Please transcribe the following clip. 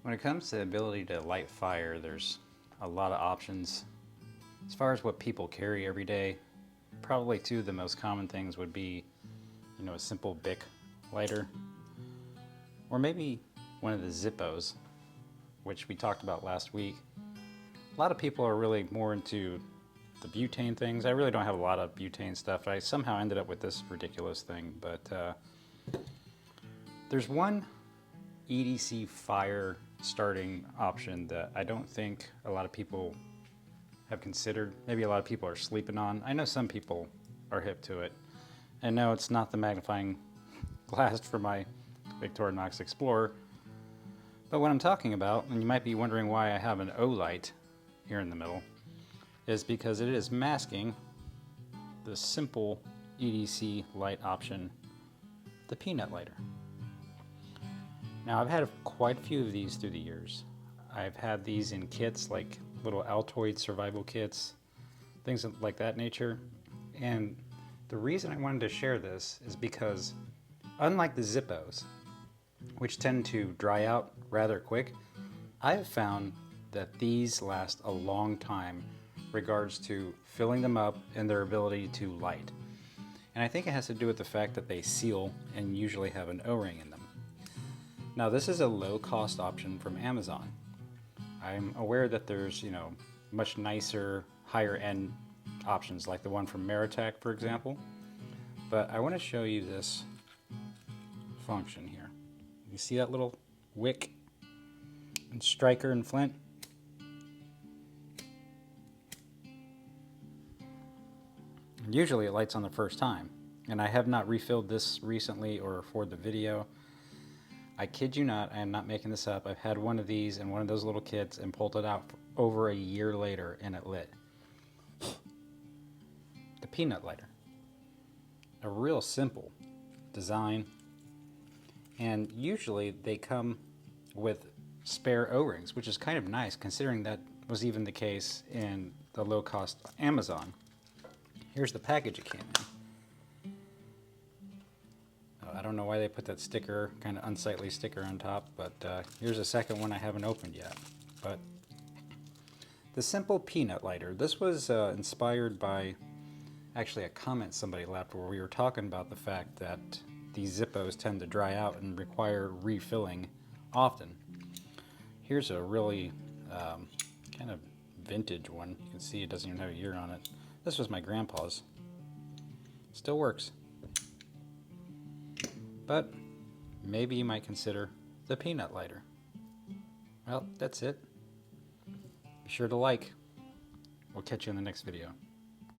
When it comes to the ability to light fire, there's a lot of options. As far as what people carry every day, probably two of the most common things would be, a simple Bic lighter, or maybe one of the Zippos, which we talked about last week. A lot of people are really more into the butane things. I really don't have a lot of butane stuff. I somehow ended up with this ridiculous thing, but there's one EDC fire starting option that I don't think a lot of people have considered. Maybe a lot of people are sleeping on. I know some people are hip to it. And no, it's not the magnifying glass for my Victorinox Explorer. But what I'm talking about, and you might be wondering why I have an O light here in the middle, is because it is masking the simple EDC light option, the peanut lighter. Now, I've had quite a few of these through the years. I've had these in kits, like little Altoid survival kits, things like that nature. And the reason I wanted to share this is because, unlike the Zippos, which tend to dry out rather quick, I have found that these last a long time in regards to filling them up and their ability to light. And I think it has to do with the fact that they seal and usually have an O-ring in them. Now, this is a low-cost option from Amazon. I'm aware that there's, much nicer, higher-end options like the one from Meritech, for example. But I want to show you this function here. You see that little wick and striker and flint? Usually it lights on the first time, and I have not refilled this recently or for the video. I kid you not, I am not making this up. I've had one of these in one of those little kits and pulled it out over a year later and it lit. The peanut lighter. A real simple design, and usually they come with spare O-rings, which is kind of nice considering that was even the case in the low-cost Amazon. Here's the package it came in. I don't know why they put that sticker, kind of unsightly sticker on top, but here's a second one I haven't opened yet. But the simple peanut lighter. This was inspired by actually a comment somebody left where we were talking about the fact that these Zippos tend to dry out and require refilling often. Here's a really kind of vintage one. You can see it doesn't even have a year on it. This was my grandpa's. Still works. But maybe you might consider the peanut lighter. Well, that's it. Be sure to like. We'll catch you in the next video.